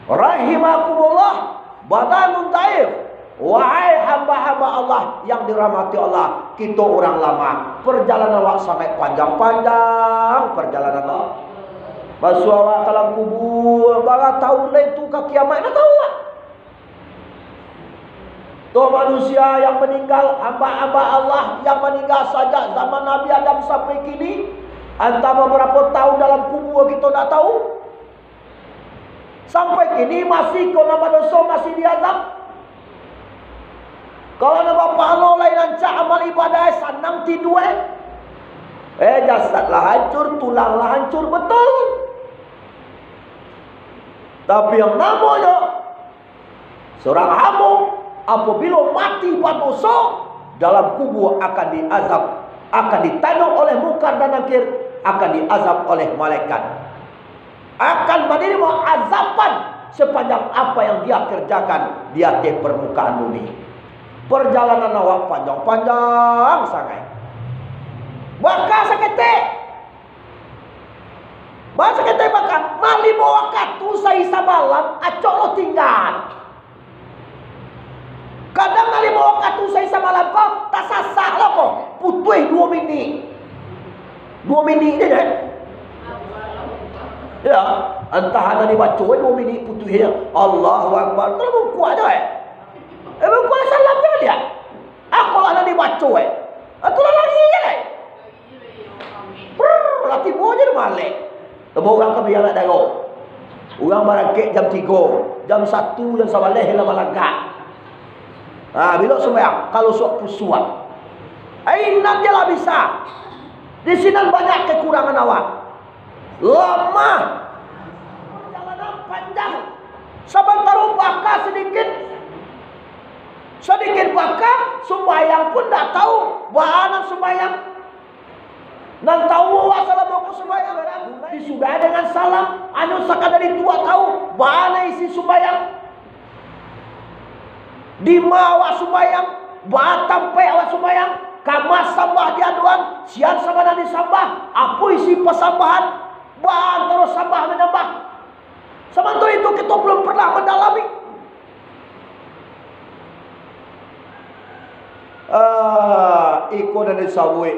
Rahimakumullah, badanun daif. Wahai hamba-hamba Allah yang dirahmati Allah, kita orang lama, perjalanan awak sangat panjang-panjang perjalanan awak. Masuk awak dalam kubur, baru tahu lah itu ke kiamat, dah tahu lah. Tuh manusia yang meninggal, hamba-hamba Allah yang meninggal saja zaman Nabi Adam sampai kini, antara beberapa tahun dalam kubur kita tak tahu. Sampai kini masih kau nama dosa masih diazab. Kalau nama pahala lain ancak amal ibadah senang tidur jasadlah hancur, tulanglah hancur betul. Tapi yang namanya seorang hamba apabila mati pada dosa, dalam kubur akan diazab, akan ditanduk oleh Munkar dan Nakir, akan diazab oleh malaikat, akan menerima azaban sepanjang apa yang dia kerjakan di atas permukaan bumi. Perjalanan awak panjang-panjang sangat. Bakal seketik. Bahasa kata bakal mali bawa katu saya sabalan acok lo tinggal. Kadang mali bawa katu saya sabalan kau tak sasak lo kok. Putuh 2 minit. 2 minit dia. Ya, entah ada dibaca 2 minit putuh dia. Allahu Akbar. Terlalu kuat dah. Emang kuat salam dia dia. Aku lah nak dibaca itulah lagi je lah. Latih bawa je dia malik. Tebuk orang kami yang nak darah. Orang merangkik jam 3, jam 1 dan sabaleh lama langkah. Bila sembahyang, kalau suap pusuan. Ainam je lah bisa. Di sini banyak kekurangan awak. Lama. Perjalanan panjang. Sebentar bakal sedikit bakal sembahyang pun tak tahu bahan sembahyang. Dan tahu assalamualaikum sembahyang sudah dengan salam anu sakadari tua tahu bahan isi sembahyang. Di awak sembahyang batam pe awak sembahyang kamas sambah diaduan sian sama dan disambah apa isi pesambahan bahan terus sambah menambah. Sementara itu kita belum pernah mendalami. Iko dan disawui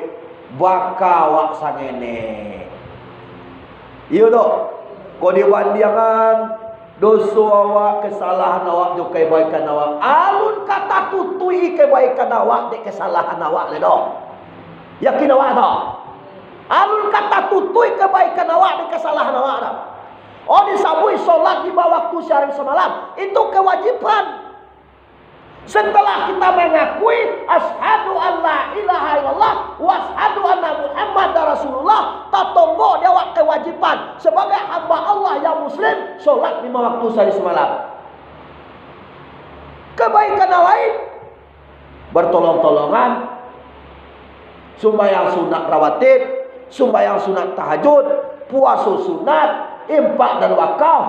baka wak sangene. Iya dok. Kau dibandingkan dosa awak, kesalahan awak jo kebaikan awak. Alun kata tutui kebaikan awak de kesalahan awak le dok. Yakin awak dok. Alun kata tutui kebaikan awak de kesalahan awak dok. Oh disabui solat di bawah waktu sehari semalam itu kewajiban. Setelah kita mengakui asyhadu an la ilaha illallah wa asyhadu anna Muhammadar Rasulullah, tatombo dia wak kewajiban sebagai hamba Allah yang muslim solat 5 waktu sehari semalam. Kebaikan lain bertolong-tolongan, sembahyang sunat rawatib, sembahyang sunat tahajud, puasa sunat, infak dan wakaf.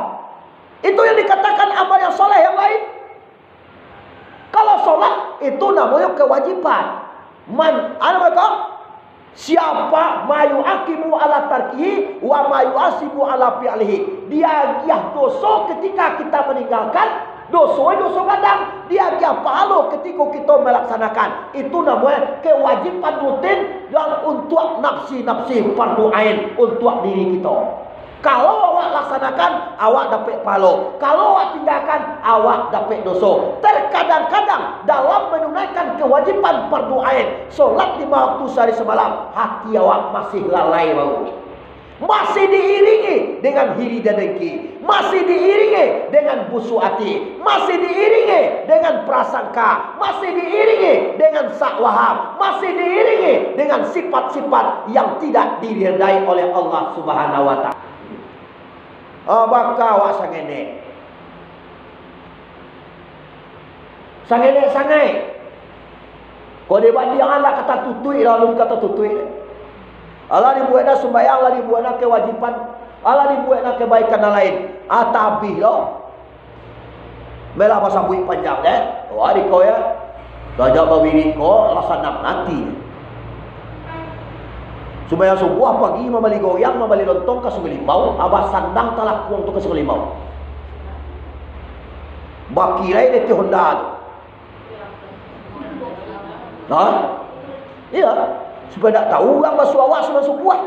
Itu yang dikatakan amal yang soleh yang lain. Kalau sholat itu namanya kewajiban. Siapa mayu akimu ala tarkihi wa mayu asibu ala fi'lihi. Dia giah dosa ketika kita meninggalkan, dosa gadang. Dia giah pahala ketika kita melaksanakan. Itu namanya kewajiban rutin yang untuk nafsi-nafsi fardu ain untuk diri kita. Kalau awak laksanakan, awak dapat pahala. Kalau awak tinggalkan, awak dapat dosa. Terkadang-kadang dalam menunaikan kewajiban fardu ain, solat 5 waktu sehari semalam, hati awak masih lalai bau. Masih diiringi dengan hiri dan dengki, masih diiringi dengan busuk hati, masih diiringi dengan prasangka, masih diiringi dengan sakwaham, masih diiringi dengan sifat-sifat yang tidak diridai oleh Allah Subhanahu wa Ta'ala. Baka awak sangene sangai. Kau dibanding Allah kata tutui, lalu kata tutui. Allah dibuatnya sembahyang, Allah dibuatnya kewajiban, Allah dibuatnya kebaikan lain. Tapi lo melah pasang buik panjang wah di kau ya gajah bawiri kau laksana nanti. Sembahyang subuh pagi membeli goyang, membeli lontong ke Sungai Limau, abah sandang talak uang tu ke Sungai Limau. Baki lain dia Honda tu. Ha? Ya. Supaya tak tahu orang basuh awak sudah buat.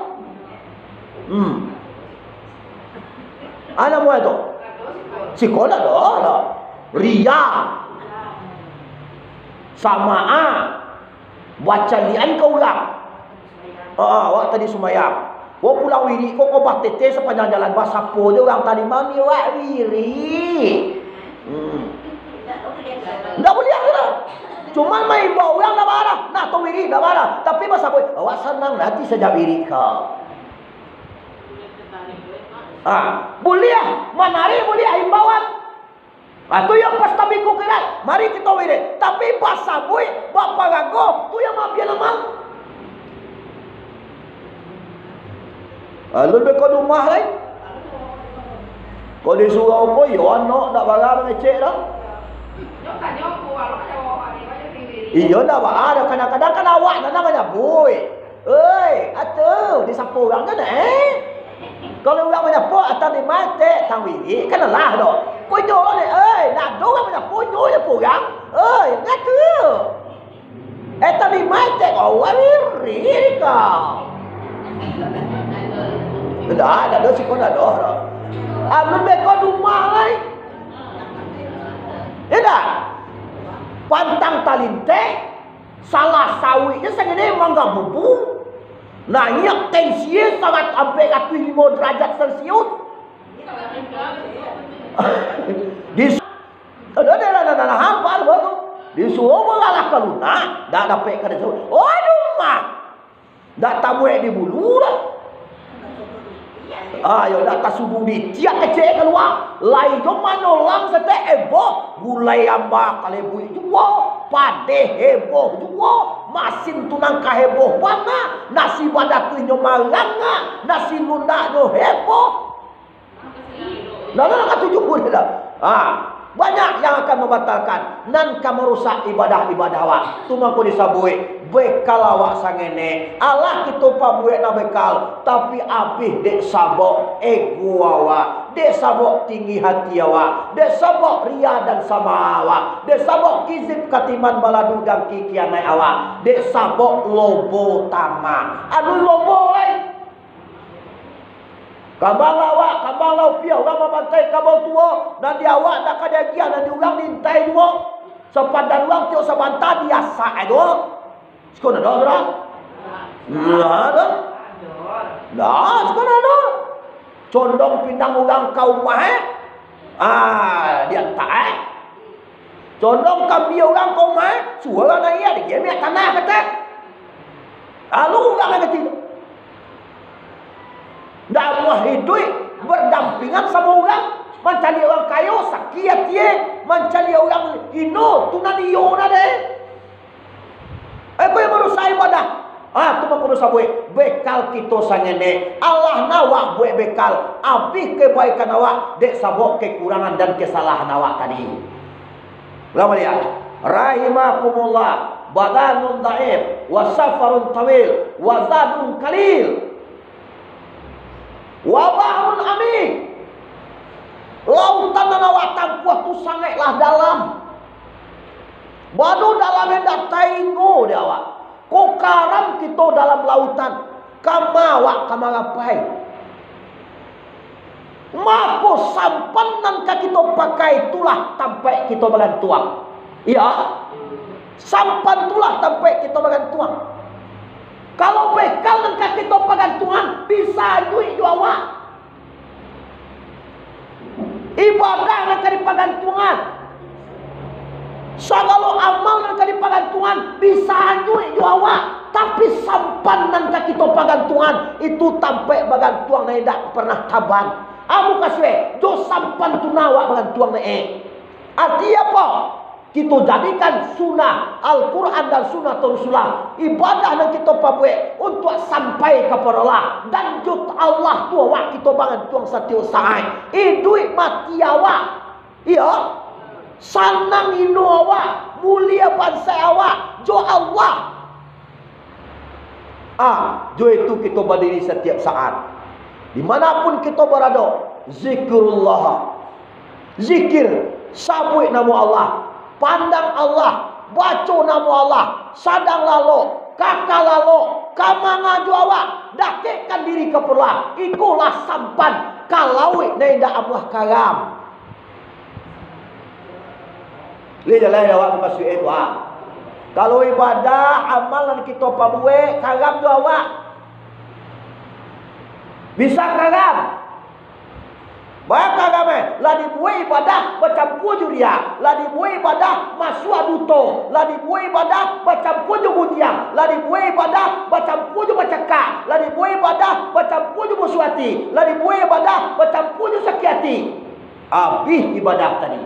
Ana mu tu. Sekolah dah. Ria. Sama baca lian kau orang. Awak tadi sumayang. Kau pulang wiri, kau tete sepanjang jalan basapo je orang tadi mami awak wiri. Tak boleh lah. Cuma main bawa orang dah marah. Nak tahu wiri dah marah. Tapi basapo awak senang nanti saja wiri kau. Boleh menari boleh himbauan. Tu yang pas tabi ku kerat. Mari kita wiri. Tapi basapo bapa gago tu yang mampir lemah. Lebih kau rumah lain. Kau disuruh apa? Ya anak nak barang mengecek dah. Iya dah ada kadang-kadang kan awak nak namanya boy. Atuh disapu orang kan Kalau orang banyak po atas di mate tang wiri kan lah dah. Punyo ni nak do orang banyak punyo je orang. Ngatu. Tadi mate kau wiri kau. Dah ada si kau dah dah. Lebih kau rumah lain. Dah. Pantang talinte salah sawitnya segini mangga bubu. Naik tensi sangat sampai 5 derajat Celcius. Dah hafal baru. Disuruh mengalah kaluna, dah dapat kada suruh. Mah. Dak tamu di bulu dah. Yo dak tasubu di tiak kecek keluar. Lai jo manolang sete ebo, gulai amba kale bui juo, pade heboh juo, masin tunang ka heboh pana, nasi badatu nyo malanga, nasi lunda nyo heboh. Nah, ketujuh dah. Banyak yang akan membatalkan nan merusak ibadah-ibadah awak. Tuma ko disabui bekal awak sangene. Allah kita pabuek na bekal, tapi abih dek sabok ego awak, dek sabok tinggi hati awak, dek sabok ria dan sama awak, dek sabok kizib katiman baladu dan kikianai awak, dek sabok lobo tama. Aduh lobo Kambang lawak, kambang lau pia, orang memantai kabau tua, dan dia awak nak kada gia, dan dia orang nintai dua. Sepadan orang tiok sabanta dia sa dua. Sekolah dah orang. Ada. Dah, sekolah dah. Condong pindang orang kaum mah. Dia tak. Condong kami orang kaum mah, suara naik dia dia tanah kata. Lalu orang kata dah buah hidup berdampingan sama orang. Mencari orang kaya sakit dia, mencari orang hino tunaniyo na deh. Kau yang merusak ibadah. Tu mah kudu sabui bekal kita sangene. Allah nawak buat bekal abih kebaikan awak dek sabok kekurangan dan kesalahan awak tadi. Lama lihat. Rahimakumullah. Badanun dhaif wa safarun tawil wa zadun qalil. Wabahun amin. Lautan dan awak tampuah tu sangatlah dalam. Baru dalamnya dah taingo dia awak. Kau karam kita dalam lautan. Kama awak kamarapai. Mako sampanan ka kita pakai itulah tampai kita bagan tuang. Ya. Sampan itulah tampai kita bagan tuang. Kalau bekal dan kaki topagan Tuhan bisa duit awak. Ibadah dan kadipagan Tuhan. Segala amal dan kadipagan Tuhan bisa duit awak. Tapi sampan dan kaki topagan Tuhan itu tampai bagan Tuhan na tidak pernah taban. Amu kasih do sampan tunawa bagan Tuhan na arti apa? Kita jadikan sunnah Al-Quran dan sunnah Rasulullah ibadah yang kita pakai untuk sampai kepada Allah dan jut Allah tua wak kita bangun tuang setiap saat. Duit mati awak, iya, sanang inu awak, mulia bangsa awak, jo Allah. Jo itu kita berdiri setiap saat, dimanapun kita berada, zikrullah, zikir. sabui nama Allah, pandang Allah, baca nama Allah, sadang lalu, kakak lalu, kamanga awak, dakikkan diri keperlah, ikulah sampan kalawik nenda amuah karam. Lihat lah awak masuk itu kalau ibadah amalan kita pabuat karam tu awak bisa karam. Maka kami lah dibuat ibadah bercampur juria, lah dibuat ibadah masuk aduto, lah dibuat ibadah bercampur jubudiang, lah dibuat ibadah bercampur jubacakak, lah dibuat ibadah bercampur jubusuati, lah dibuat ibadah bercampur jusakiati. Habis ibadah tadi.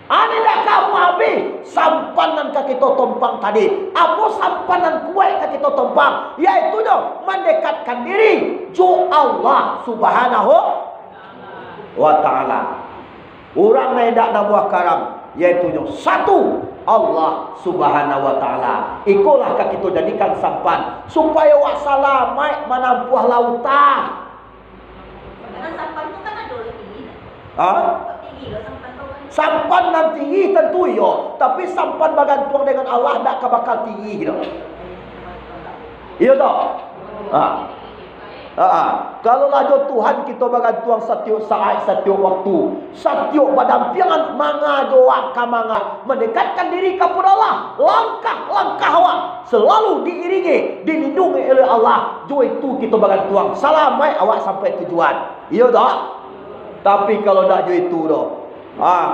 Anilah kamu habis sampanan kaki kita tompang tadi. Apa sampanan kuat kaki kita tompang? Yaitu mendekatkan diri ju Allah Subhanahu wa ta'ala. Orang yang tidak nabuah karam yaitu satu Allah Subhanahu wa ta'ala. Ikulah kita jadikan sampan supaya wak selamat menampuh lautan. Karena sampan itu kan ada tinggi. Tinggi lah sampan tu. Sampan nan tinggi tentu yo, tapi sampan bergantung dengan Allah tak bakal tinggi dah. Iya tak? Kalau lajo Tuhan kita bergantung setiap saat, setiap waktu, setiap pendampingan manga doa kamanga mendekatkan diri kepada Allah. Langkah-langkah awak selalu diiringi, dilindungi oleh Allah. Jo itu kita bergantung selamat awak sampai tujuan. Iya tak? Tapi kalau tak jo itu dah,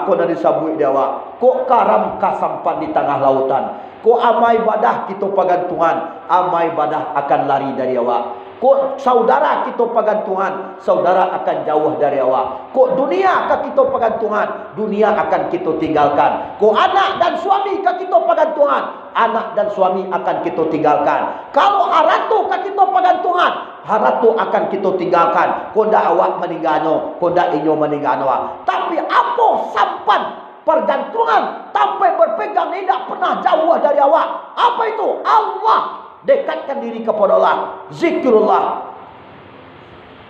kau dah disabui dia awak. Kau karam kasampan di tengah lautan. Kau amai badah kita pergantungan, amai badah akan lari dari awak. Kok saudara kita pergantungan, saudara akan jauh dari awak. Kok dunia ke kita pergantungan, dunia akan kita tinggalkan. Kok anak dan suami ke kita pergantungan, anak dan suami akan kita tinggalkan. Kalau haratu ke kita pergantungan, haratu akan kita tinggalkan. Kok dak awak meninggalno, kok dak inyo meninggalno. Tapi apa sampan pergantungan sampai berpegang tidak pernah jauh dari awak? Apa itu? Allah. Dekatkan diri kepada Allah. Zikrullah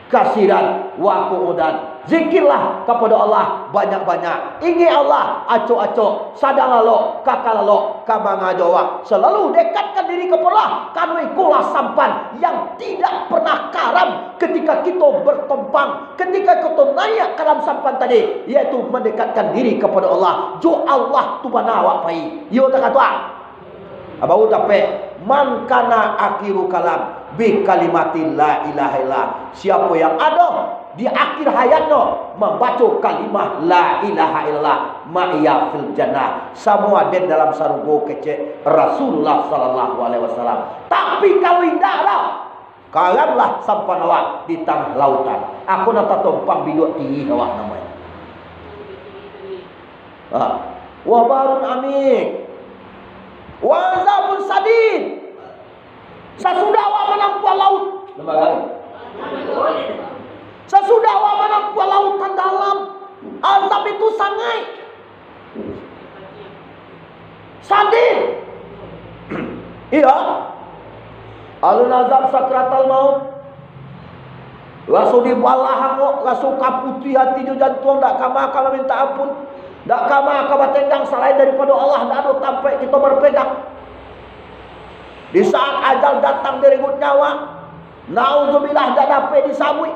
kasiran wa qu'udan. Zikirlah kepada Allah banyak-banyak. Ingat Allah acok-acok, sadang lalu, kakak lalu, kabang ajawa. Selalu dekatkan diri kepada Allah. Karena ikulah sampan yang tidak pernah karam ketika kita bertempang, ketika kita naik ke dalam sampan tadi, yaitu mendekatkan diri kepada Allah. Jo Allah tu mana awak pai. Yo tak kata. Abau tape man kana akhiru kalam bi kalimatin la ilaha illallah. Siapa yang ada di akhir hayatnya membaca kalimah la ilaha illallah ma'iya fil jannah, semua den dalam sarugo kecek Rasulullah sallallahu alaihi wasallam. Tapi kalau tidak ada, kalamlah sampan awak di tengah lautan. Aku nak tumpang biduk tinggi awak namanya. Wa barun amik wa azabun sadid. Sesudah awak menempuh laut, sesudah awak menempuh lautan dalam, azab itu sangat sadid. Iya, alun azab sakratal maut. Langsung dibalah kok, langsung kaputi hati di jantung, tak kama minta ampun. Tak kama batenggang selain daripada Allah, tak ada sampai kita berpegang. Di saat ajal datang direnggut nyawa, nauzubillah tak dapat disabui.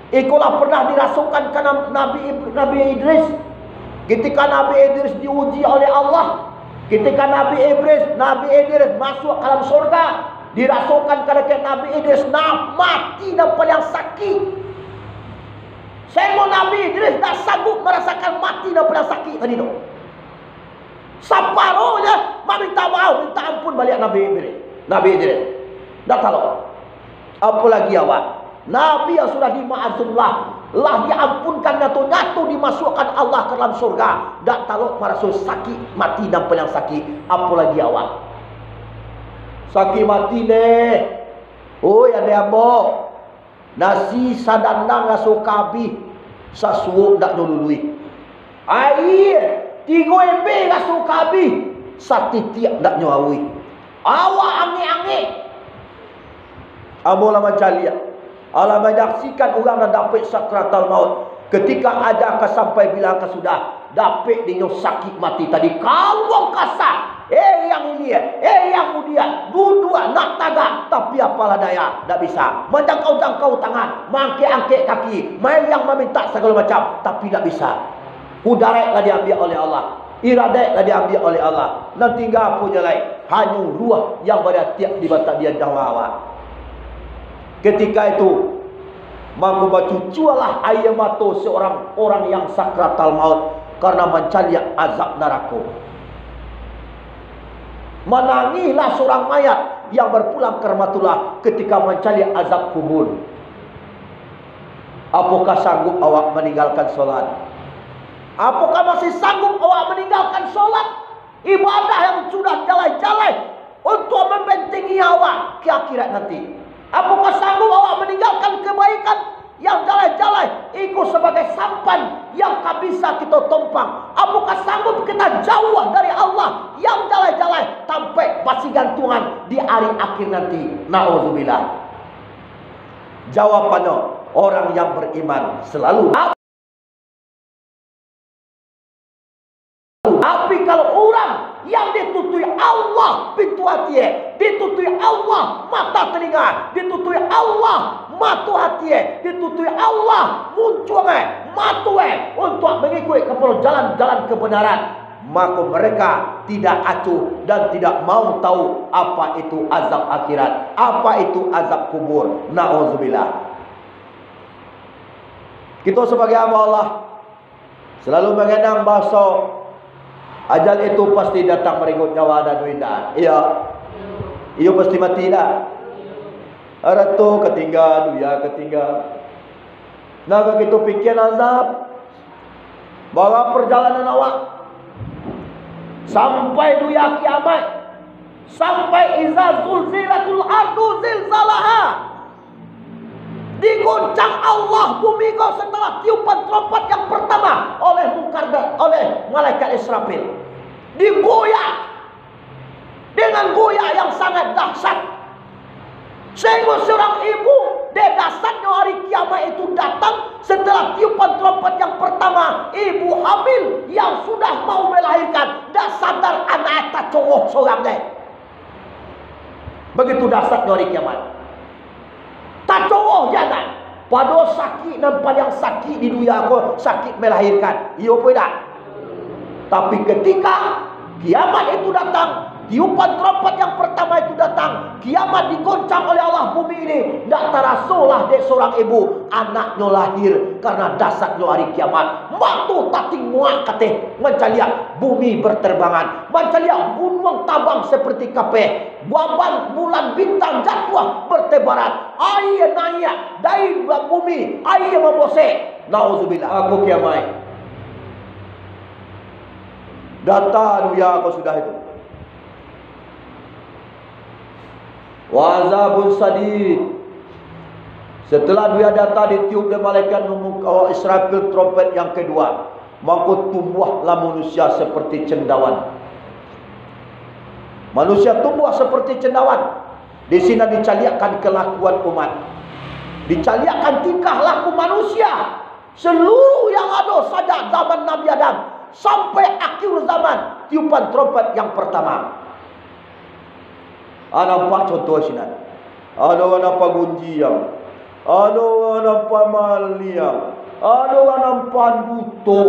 Ikulah pernah dirasukan ke Nabi Idris. Ketika Nabi Idris diuji oleh Allah, ketika Nabi Idris masuk ke dalam surga, dirasukan ke Nabi Idris mati dan paling sakit. Saya mau Nabi Idris tak sanggup merasakan mati dan paling sakit tadi tu. Separuhnya minta maaf, minta ampun balik Nabi Idris. Dah tahu. Apalagi awak, Nabi yang sudah dimaafkanlah, lah diampunkan nyatu dimasukkan Allah ke dalam surga. Dah tahu merasa sakit mati dan paling sakit. Apalagi awak, sakit mati deh. Oh ya deh ambo, nasi sadandang rasu kabih, sasuuk dak nulului. Air 3 ember rasu kabih, satitiak dak nyawi. Awak angin-angin. Ambo lama jaliah. Allah menyaksikan orang dah dapat sakratul maut. Ketika ajal ke sampai bila ke sudah, dapat dinyo sakit mati tadi. Kalau kasar, yang ini, yang mudia, dua nak tagak, tapi apalah daya, tak bisa. Menjangkau-jangkau tangan, mangkek-angkek kaki, main yang meminta segala macam, tapi tak bisa. Udaratlah diambil oleh Allah, iradatlah diambil oleh Allah. Dan tinggal punya lain, hanya ruh yang berada tiap di batas dia jawa. Ketika itu, maka bacucualah air mata seorang orang yang sakratal maut karena mencari azab neraka. Menangislah seorang mayat yang berpulang ke rahmatullah ketika mencari azab kubur. Apakah sanggup awak meninggalkan solat? Apakah masih sanggup awak meninggalkan solat? Ibadah yang sudah jalan-jalan untuk membentengi awak ke akhirat nanti. Apakah sanggup awak meninggalkan kebaikan yang jalan-jalan ikut sebagai sampan yang tak bisa kita tumpang? Apakah sanggup kita jauh dari Allah yang jalan-jalan sampai pasti gantungan di hari akhir nanti? Na'udzubillah. Jawabannya, orang yang beriman selalu. Tapi kalau orang yang ditutui Allah pintu hati, ditutui Allah mata telinga, ditutui Allah mata hati, ditutui Allah muncul mata untuk mengikuti kepada jalan-jalan kebenaran, maka mereka tidak acuh dan tidak mau tahu apa itu azab akhirat, apa itu azab kubur. Na'udzubillah. Kita sebagai hamba Allah selalu mengenang bahasa ajal itu pasti datang merenggut nyawa dan winda. Iya. Iya pasti mati dah. Arato ketinggal, duya ketinggal. Nah, kita fikir azab bahwa perjalanan awak sampai duya kiamat, sampai iza zulzilatul ardu zilzalaha, diguncang Allah bumi kau setelah tiupan trompet yang pertama oleh oleh malaikat Israfil. Digoyak dengan goyak yang sangat dahsyat, sehingga seorang ibu dia dahsyatnya hari kiamat itu datang setelah tiupan trompet yang pertama. Ibu hamil yang sudah mau melahirkan dah sadar anak tak cowok seorang deh. Begitu dahsyatnya hari kiamat. Tak cowok jangan. Pada sakit nampak yang sakit di dunia aku sakit melahirkan. Iya apa tak? Tapi ketika kiamat itu datang, tiupan trompet yang pertama itu datang, kiamat digoncang oleh Allah bumi ini, tak terasalah dek seorang ibu anaknya lahir karena dasarnya hari kiamat. Waktu tating muak kateh mencaliak bumi berterbangan, mencaliak gunung tabang seperti kape, waban bulan bintang jatuh bertebaran, air naik dari bumi, air membosek. Nauzubillah. Aku kiamat data dunia kau sudah itu. Wazabun sadid. Setelah dia data ditiup oleh malaikat Israfil trompet yang kedua, maka tumbuhlah manusia seperti cendawan. Manusia tumbuh seperti cendawan. Di sini dicaliakkan kelakuan umat, dicaliakkan tingkah laku manusia seluruh yang ada sejak zaman Nabi Adam sampai akhir zaman tiupan trompet yang pertama. Nampak contoh sini. Ada orang nampak gunjiang, ada orang nampak maliang, ada orang nampak duto,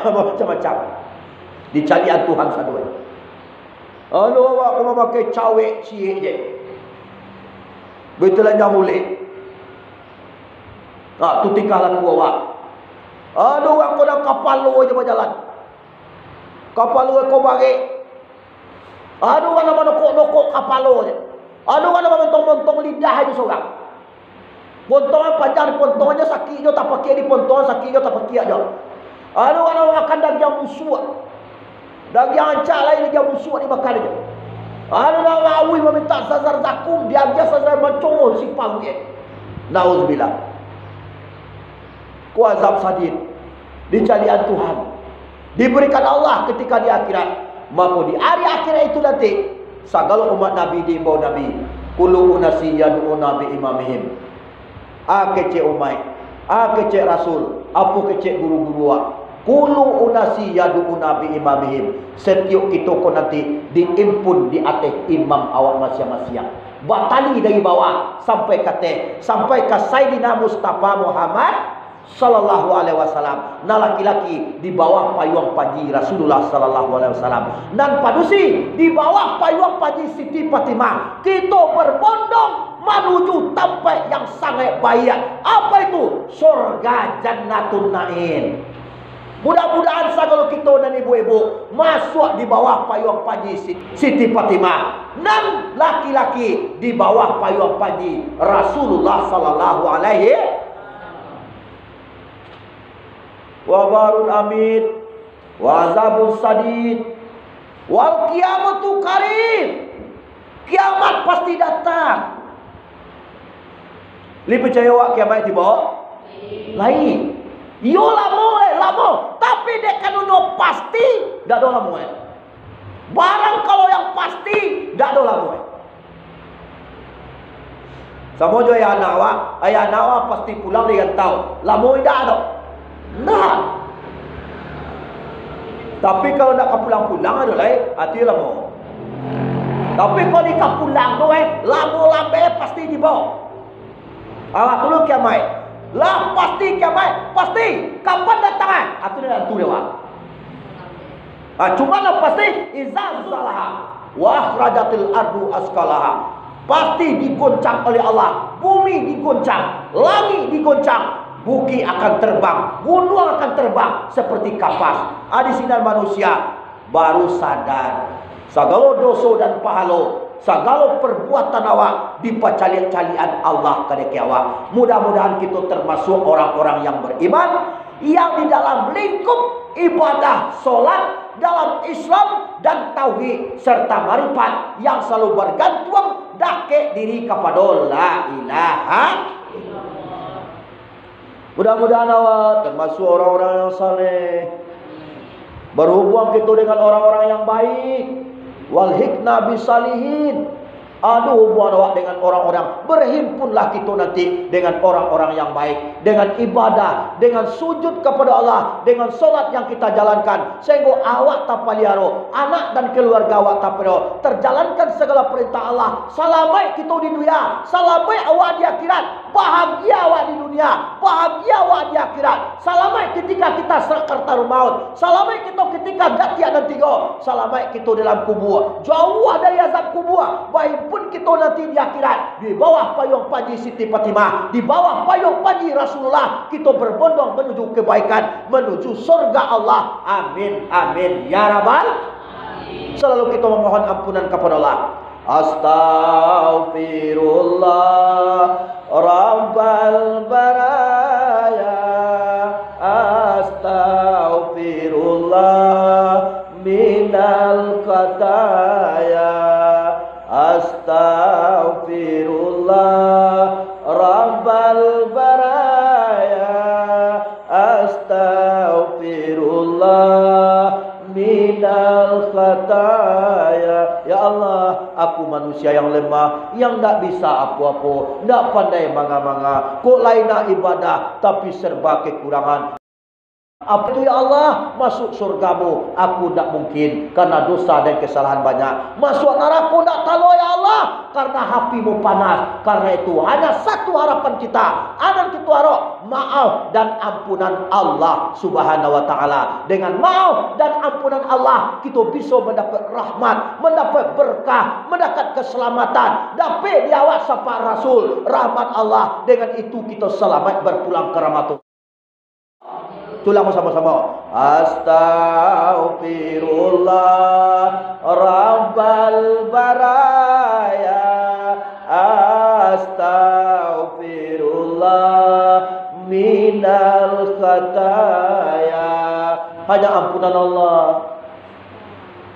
macam-macam. Dicalian Tuhan satu. Ada orang yang pakai cawek cie je. Betul aja mulai. Tu tingkah laku awak. Ada orang kau nak kapal lu je berjalan. Kapal lu kau bagi. Ada orang nama nokok-nokok kapal lu je. Ada orang nama mentong-mentong lidah aja seorang. Pontongan panjang, pontongannya sakitnya tak pakai di pontongan, sakitnya tak pakai aja. Ada orang nama makan daging busuk. Daging ancak lain dia busuk dimakan aja. Ada orang awi meminta sazar zakum, dia sazar mencongol si panggil. Nauzubillah. Kuazab sadid dicalian Tuhan diberikan Allah ketika di akhirat. Maka di hari akhirat itu nanti segala umat Nabi diimbau Nabi kullu unasi yad'una bi imamihim. Kecek umat, kecek rasul, apa kecek guru-guru Kulu unasi yadu'una bi imamihim. Setiap kita ko nanti diimpun di atas imam awak masing-masing. Batali dari bawah sampai ke Sayyidina Mustafa Muhammad sallallahu alaihi wasallam. Nah laki-laki di bawah payung panji Rasulullah sallallahu alaihi wasallam. Dan padusi di bawah payung panji Siti Fatimah. Kita berbondong menuju tempat yang sangat baik. Apa itu? Surga Jannatun Naim. Mudah-mudahan kalau kita dan ibu-ibu masuk di bawah payung panji Siti Fatimah dan laki-laki di bawah payung panji Rasulullah sallallahu alaihi wa barun amid wa azabun sadid wal qiyamatu qarib. Kiamat pasti datang. Li percaya wak kiamat tiba? Lain. Yo lamo, tapi dek kan no pasti dak do lamo. Barang kalau yang pasti dak do lamo. Sama jo ya ayah nawa pasti pulang dengan tahu. Lamo dak do. Nah. Tapi kalau nak pulang-pulang ada lain, hati lamo. Tapi kalau ika pulang tu lamo lambe pasti dibawa. Awak dulu kiamat. Lah pasti kiamat, pasti. Kapan datang? Itu dia tu dewa. Cuma lah pasti izah zalaha wa akhrajatil ardu askalaha. Pasti digoncang oleh Allah. Bumi digoncang, langit digoncang, bukit akan terbang, gunung akan terbang seperti kapas. Di sini manusia baru sadar segala dosa dan pahala, segala perbuatan awak dipacalian-calian Allah kadek awak. Mudah-mudahan kita termasuk orang-orang yang beriman, yang di dalam lingkup ibadah solat dalam Islam dan tauhid serta marifat yang selalu bergantung dake diri kepada la ilaha illallah. Mudah-mudahan awak termasuk orang-orang yang saleh, berhubung kita dengan orang-orang yang baik. Wal hikna bisalihin. Aduh hubungan awak dengan orang-orang. Berhimpunlah kita nanti dengan orang-orang yang baik, dengan ibadah, dengan sujud kepada Allah, dengan solat yang kita jalankan, sehingga awak tak paliaro, anak dan keluarga awak tak paliaro, terjalankan segala perintah Allah. Salamai kita di dunia, salamai awak di akhirat. Bahagia awak di dunia, bahagia awak di akhirat. Salamai ketika kita sakratul maut, salamai kita ketika gatiak dan tiga, salamai kita dalam kubur, jauh dari azab kubur. Baik pun kita nanti di akhirat di bawah payung panji Siti Fatimah, di bawah payung panji Rasulullah, kita berbondong menuju kebaikan, menuju surga Allah. Amin amin ya rabbal alamin. Selalu kita memohon ampunan kepada Allah. Astaghfirullah Rabbal baraya, astaghfirullah minal khataya, astaghfirullah Rabbal baraya, astaghfirullah minal khataya. Ya Allah, aku manusia yang lemah, yang tak bisa apa-apa, tak pandai manga-manga, kok lain nak ibadah tapi serba kekurangan. Apa itu ya Allah? Masuk surgamu aku tak mungkin karena dosa dan kesalahan banyak. Masuk neraka tak tahu ya Allah karena hatimu panas. Karena itu hanya satu harapan kita, ada kita harap maaf dan ampunan Allah subhanahu wa ta'ala. Dengan maaf dan ampunan Allah kita bisa mendapat rahmat, mendapat berkah, mendapat keselamatan. Dapat diawak syafaat Rasul, rahmat Allah. Dengan itu kita selamat berpulang ke rahmat. Tulang sama-sama. Astaghfirullah Rabbal baraya, astaghfirullah minal khataya. Hanya ampunan Allah.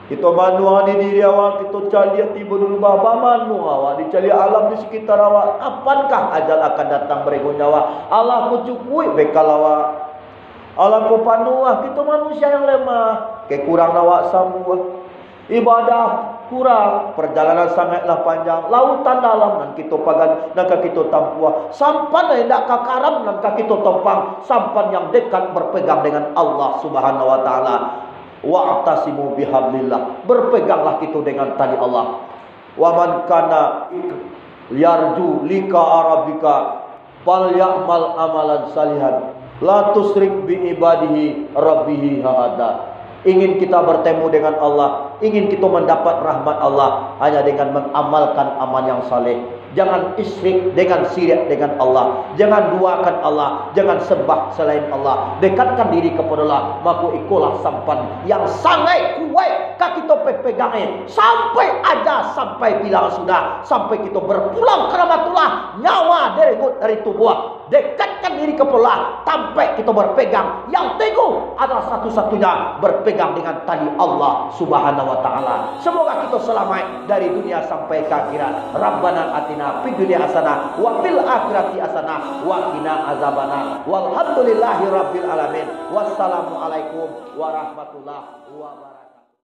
Kita manua di diri awak, kita cari tiba dulu baba manua awak, dicari alam di sekitar awak. Apakah ajal akan datang beriku nyawa? Allah kucukui bekal awak. Allah ku panuah, kita manusia yang lemah, kekurang awak semua. Ibadah kurang, perjalanan sangatlah panjang, lautan dalam nan kita pagan nan kita tampua, sampan hendak kakaram nan kita tompang, sampan yang dekat berpegang dengan Allah Subhanahu wa taala. Wa'tasimu bihablillah, berpeganglah kita dengan tali Allah. Wa man kana yarju lika arabika falyamal amalan salihan la tusrik bi ibadihi rabbihi hada. Ingin kita bertemu dengan Allah, ingin kita mendapat rahmat Allah, hanya dengan mengamalkan amal yang saleh. Jangan isyirik dengan syirik dengan Allah. Jangan duakan Allah, jangan sembah selain Allah. Dekatkan diri kepada Allah, maka ikulah sampan yang sangat kuat kaki kita pegangi sampai aja, sampai bilang sudah, sampai kita berpulang ke rahmatullah, nyawa dari tubuh. Dekatkan diri kepada Allah sampai kita berpegang. Yang teguh adalah satu-satunya berpegang dengan tali Allah Subhanahu wa taala. Semoga kita selamat dari dunia sampai ke akhirat. Rabbana atina fid dunya hasanah wa fil akhirati hasanah wa qina azabannar. Walhamdulillahi rabbil alamin. Wassalamualaikum warahmatullahi wabarakatuh.